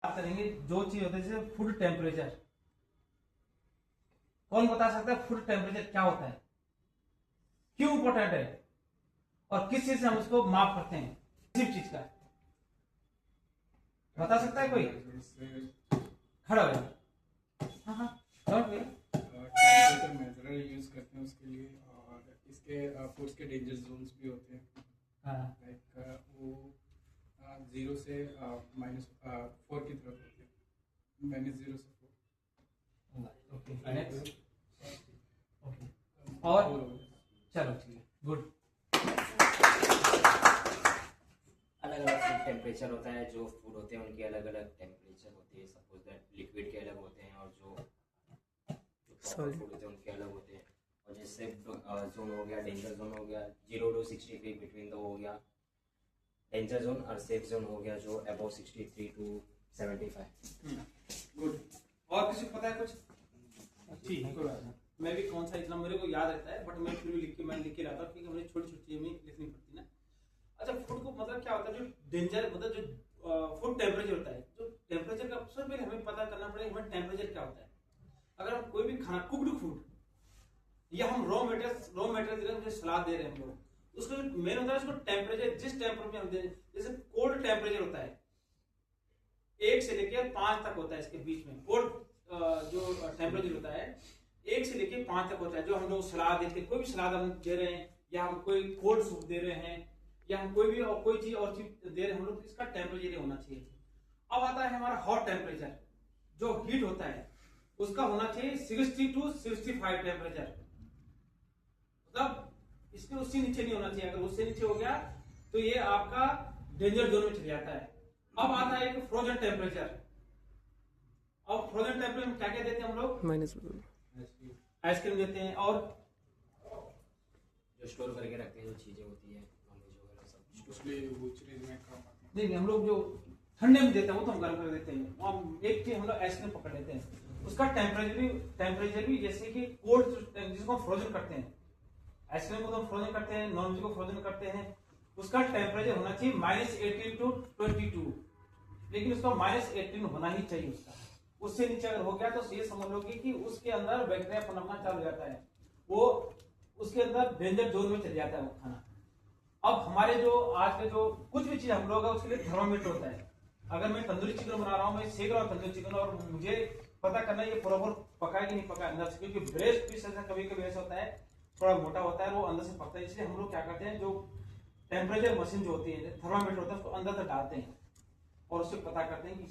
बात करेंगे जो चीज होती है जैसे फूड टेम्परेचर। कौन बता सकता है फूड टेम्परेचर क्या होता है, क्यों इंपॉर्टेंट है और किस चीज से हम उसको माप करते हैं, किसी चीज का बता सकता है कोई? खड़ा हो जाए। हाँ हाँ टेम्परेचर मेजर यूज करते हैं उसके लिए, और इसके फूड्स के डेंजर जोन्स भी होते हैं। लाइक वो 0 से -4 की तरफ होते हैं, -0 से 4। ओके और चलो ठीक है, गुड। अलग अलग फूड टेम्परेचर होता है, जो फूड होते हैं उनकी अलग अलग टेम्परेचर होती है। सपोज दैट लिक्विड के अलग होते हैं और जो फूड होते हैं उनके अलग होते हैं। और जैसे जोन हो गया, डेंजर जोन हो गया 0 to 63 बिटवीन द हो गया डेंजर जोन, और सेफ जोन हो गया जो अबव 63 to 75। गुड। और किसी को पता है कुछ? ठीक है, कोई बात नहीं। मैं भी कौन सा इतना मेरे को याद रहता है, बट मैं फिर भी लिख के लाता हूँ क्योंकि मुझे छोटी छोटी चीजें लिखनी पड़ती ना। अच्छा, फूड को मतलब क्या होता है, जो डेंजर मतलब जो फूड टेम्परेचर होता है, जो टेम्परेचर का सबसे पहले हमें पता करना पड़ेगा हमें टेम्परेचर क्या होता है। अगर हम कोई भी खाना कुक्ड फूड या हम रॉ मटेरियल जो सलाद दे रहे हैं हम लोग, उसका जो मेन होता है उसको टेम्परेचर जिस टेम्परेचर में हम दे, जैसे कोल्ड टेम्परेचर होता है 1 से लेकर 5 तक होता है, इसके बीच में कोल्ड जो टेम्परेचर होता है 1 से लेकर 5 तक होता है। जो हम लोग सलाद देते हैं, कोई भी सलाद हम दे रहे हैं या हम कोई कोल्ड सूप दे रहे हैं या हम कोई भी और कोई चीज और चीज दे रहे हैं हम लोग, इसका टेम्परेचर होना चाहिए। अब आता है हमारा हॉट टेम्परेचर, जो हीट होता है उसका होना चाहिए 60 to 65 टेम्परेचर, मतलब इसके उससे नीचे नहीं होना चाहिए। अगर उससे नीचे हो गया तो ये आपका डेंजर जोन में चले जाता है। अब आता है एक फ्रोजन टेम्परेचर। अब फ्रोजन टेम्परेचर में क्या क्या देते हैं हम लोग? आइसक्रीम देते हैं और जो स्टोर करके रखते हैं जो चीजें होती है नॉनवेज वगैरह सब, उसमें वो चीज में काम आती है। नहीं हम लोग जो ठंडे में देते हैं वो तो हम गर्म कर देते हैं। हम एक चीज हम लोग आइसक्रीम पकड़ लेते हैं, उसका टेम्परेचर भी जैसे कि कोल्ड जिसको हम फ्रोजन करते हैं, आइसक्रीम को तो हम फ्रोजन करते हैं, नॉन वेज को फ्रोजन करते हैं, उसका टेम्परेचर होना चाहिए -18 to 22, लेकिन उसका -18 होना ही चाहिए उसका। उससे नीचे अगर हो गया तो ये समझ लो कि उसके अंदर बैक्टीरिया पनपना चालू हो जाता है, वो उसके अंदर डेंजर जोन में चल जाता है वो खाना। अब हमारे जो आज के जो कुछ भी चीज हम लोग उसके लिए थर्मामीटर होता है। अगर मैं तंदूरी चिकन बना रहा हूँ, मैं सेक रहा हूँ तंदूरी चिकन, और मुझे पता करना है ये प्रॉपर पका है कि नहीं पका अंदर से, क्योंकि ब्रेस्ट पीस ऐसा कभी कभी ऐसा होता है थोड़ा मोटा होता है, वो अंदर से पकता है। इसलिए हम लोग क्या करते हैं, जो टेम्परेचर मशीन जो होती है थर्मामीटर होता है उसको अंदर तक डालते हैं और उससे पता करते हैं कि